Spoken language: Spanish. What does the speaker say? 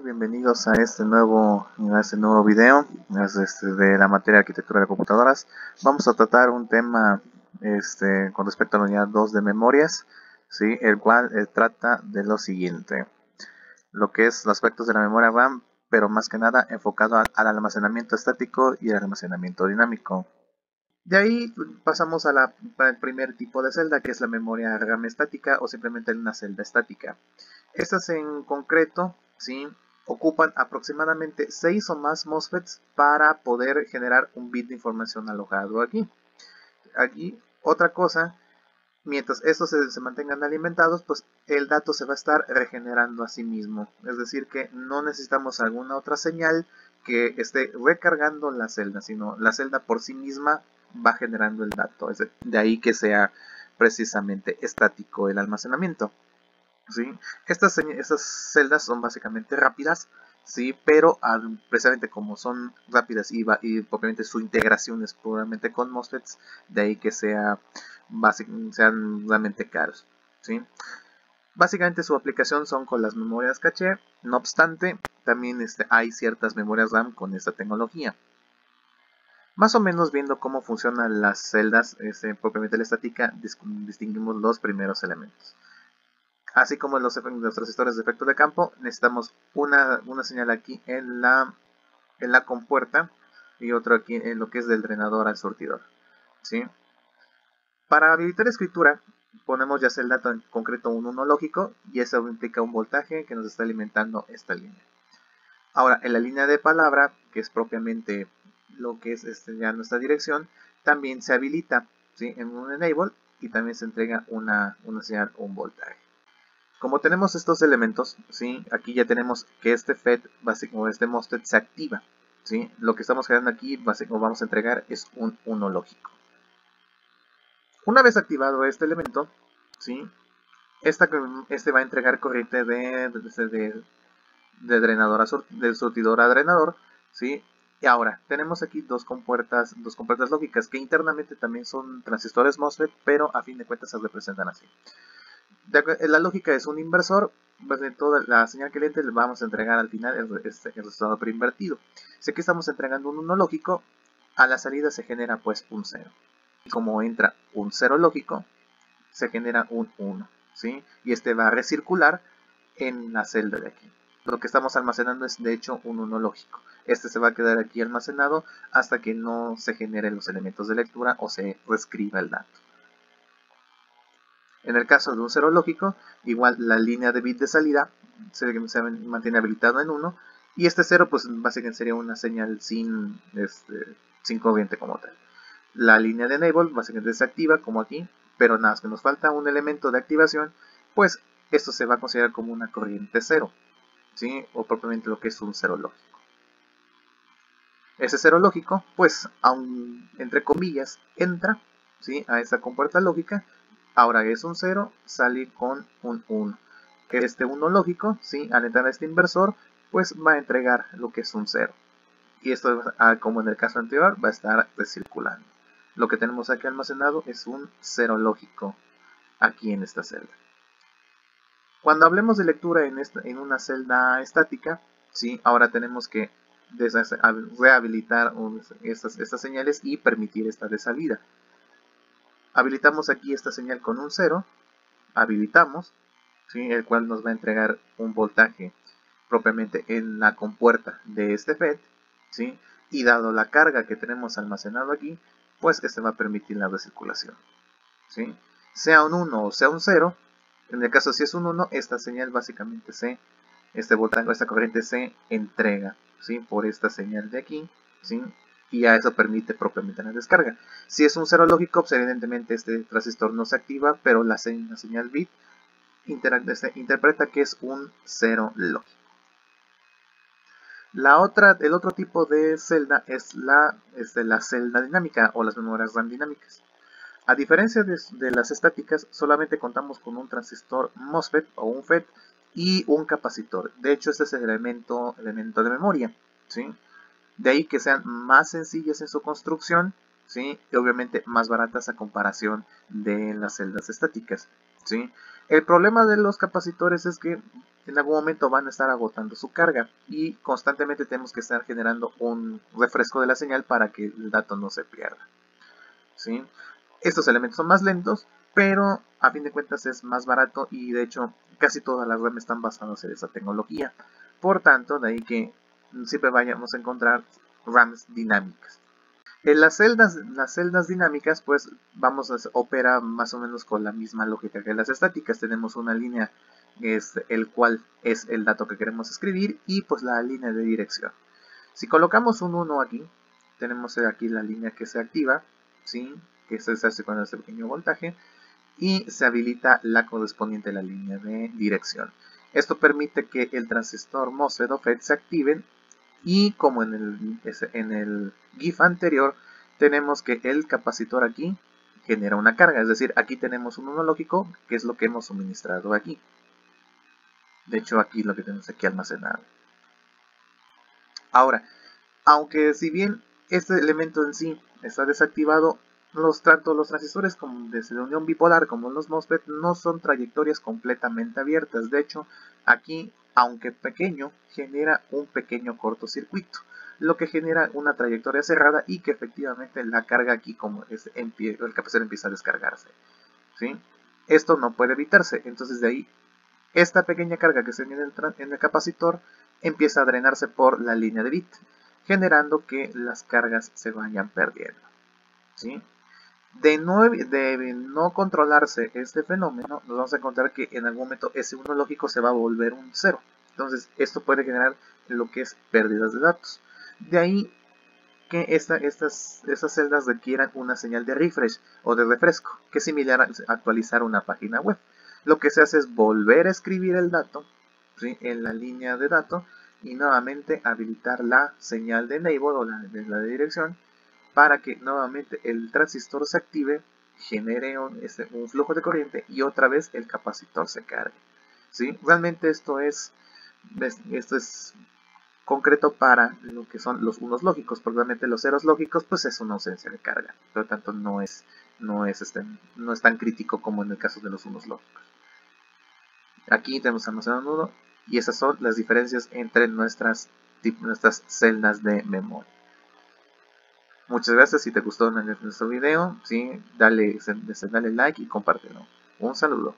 Bienvenidos a este nuevo video de la materia de arquitectura de computadoras. Vamos a tratar un tema con respecto a la unidad 2 de memorias, ¿sí? El cual trata de lo siguiente: lo que es los aspectos de la memoria RAM, pero más que nada enfocado al almacenamiento estático y al almacenamiento dinámico. De ahí pasamos para el primer tipo de celda, que es la memoria RAM estática o simplemente una celda estática. Estas en concreto, ¿sí?, ocupan aproximadamente 6 o más MOSFETs para poder generar un bit de información alojado aquí. Aquí, otra cosa, mientras estos se mantengan alimentados, pues el dato se va a estar regenerando a sí mismo. Es decir, que no necesitamos alguna otra señal que esté recargando la celda, sino la celda por sí misma va generando el dato. De ahí que sea precisamente estático el almacenamiento, ¿sí? Estas celdas son básicamente rápidas, ¿sí? Pero precisamente como son rápidas y propiamente su integración es puramente con MOSFETs, de ahí que sean realmente caros, ¿sí? Básicamente su aplicación son con las memorias caché. No obstante, también hay ciertas memorias RAM con esta tecnología. Más o menos viendo cómo funcionan las celdas propiamente la estática, distinguimos los primeros elementos. Así como los transistores de efecto de campo, necesitamos una señal aquí en la compuerta y otra aquí en lo que es del drenador al surtidor, ¿sí? Para habilitar escritura, ponemos ya sea el dato en concreto un 1 lógico, y eso implica un voltaje que nos está alimentando esta línea. Ahora, en la línea de palabra, que es propiamente lo que es ya nuestra dirección, también se habilita, ¿sí?, en un enable, y también se entrega una señal, un voltaje. Como tenemos estos elementos, ¿sí?, aquí ya tenemos que este FET, o este MOSFET, se activa, ¿sí? Lo que estamos creando aquí, o vamos a entregar, es un 1 lógico. Una vez activado este elemento, ¿sí?, este va a entregar corriente de drenador de surtidor a drenador, ¿sí? Y ahora, tenemos aquí dos compuertas lógicas que internamente también son transistores MOSFET, pero a fin de cuentas se representan así. La lógica es un inversor, pues de toda la señal que le entre le vamos a entregar al final el resultado preinvertido. Si aquí estamos entregando un 1 lógico, a la salida se genera pues un 0. Y como entra un 0 lógico, se genera un 1, ¿sí? Y este va a recircular en la celda de aquí. Lo que estamos almacenando es de hecho un 1 lógico. Este se va a quedar aquí almacenado hasta que no se generen los elementos de lectura o se reescriba el dato. En el caso de un 0 lógico, igual la línea de bit de salida se mantiene habilitado en 1, y este 0 pues básicamente sería una señal sin corriente como tal. La línea de enable básicamente se activa como aquí, pero nada más que nos falta un elemento de activación, pues esto se va a considerar como una corriente 0, ¿sí?, o propiamente lo que es un 0 lógico. Ese 0 lógico, pues, aún entre comillas, entra, ¿sí?, a esa compuerta lógica. Ahora es un 0, sale con un 1. Este 1 lógico, ¿sí?, al entrar a este inversor, pues va a entregar lo que es un 0. Y esto, como en el caso anterior, va a estar recirculando. Lo que tenemos aquí almacenado es un 0 lógico aquí en esta celda. Cuando hablemos de lectura en una celda estática, ¿sí?, ahora tenemos que rehabilitar estas señales y permitir esta de salida. Habilitamos aquí esta señal con un 0, habilitamos, ¿sí?, el cual nos va a entregar un voltaje propiamente en la compuerta de este FET, ¿sí?, y dado la carga que tenemos almacenado aquí, pues este va a permitir la recirculación, ¿sí?, sea un 1 o sea un 0. En el caso si es un 1, esta señal básicamente este voltaje, esta corriente se entrega, ¿sí?, por esta señal de aquí, ¿sí?, y a eso permite propiamente la descarga. Si es un 0 lógico, pues evidentemente este transistor no se activa, pero la señal bit interpreta que es un 0 lógico. El otro tipo de celda es la celda dinámica o las memorias RAM dinámicas. A diferencia de las estáticas, solamente contamos con un transistor MOSFET o un FET y un capacitor. De hecho, este es el elemento de memoria, ¿sí? De ahí que sean más sencillas en su construcción, ¿sí?, y obviamente más baratas a comparación de las celdas estáticas, ¿sí? El problema de los capacitores es que en algún momento van a estar agotando su carga y constantemente tenemos que estar generando un refresco de la señal para que el dato no se pierda, ¿sí? Estos elementos son más lentos, pero a fin de cuentas es más barato y de hecho casi todas las RAM están basadas en esa tecnología. Por tanto, de ahí que siempre vayamos a encontrar RAMs dinámicas. En las celdas dinámicas, pues vamos a operar más o menos con la misma lógica que las estáticas. Tenemos una línea que es el cual es el dato que queremos escribir y pues la línea de dirección. Si colocamos un 1 aquí, tenemos aquí la línea que se activa, ¿sí? Que se hace con este pequeño voltaje y se habilita la correspondiente a la línea de dirección. Esto permite que el transistor MOSFET o FET se activen y como en el GIF anterior, tenemos que el capacitor aquí genera una carga, es decir, aquí tenemos un 1 lógico, que es lo que hemos suministrado aquí. De hecho, aquí lo que tenemos aquí almacenado. Ahora, aunque si bien este elemento en sí está desactivado, tanto los transistores como desde la unión bipolar como los MOSFET no son trayectorias completamente abiertas. De hecho, aquí, aunque pequeño, genera un pequeño cortocircuito, lo que genera una trayectoria cerrada y que efectivamente la carga aquí, como es el capacitor empieza a descargarse, ¿sí? Esto no puede evitarse, entonces de ahí esta pequeña carga que se tiene en el capacitor empieza a drenarse por la línea de bit, generando que las cargas se vayan perdiendo, ¿sí? De no controlarse este fenómeno, nos vamos a encontrar que en algún momento ese 1 lógico se va a volver un 0. Entonces, esto puede generar lo que es pérdidas de datos. De ahí que estas celdas requieran una señal de refresh o de refresco, que es similar a actualizar una página web. Lo que se hace es volver a escribir el dato, ¿sí?, en la línea de datos y nuevamente habilitar la señal de enable o la de dirección para que nuevamente el transistor se active, genere un flujo de corriente y otra vez el capacitor se cargue, ¿sí? Realmente esto es concreto para lo que son los unos lógicos, porque realmente los ceros lógicos pues es una ausencia de carga, por lo tanto no es tan crítico como en el caso de los unos lógicos. Aquí tenemos almacenado un nodo y esas son las diferencias entre nuestras celdas de memoria. Muchas gracias. Si te gustó nuestro video, ¿sí? dale like y compártelo. Un saludo.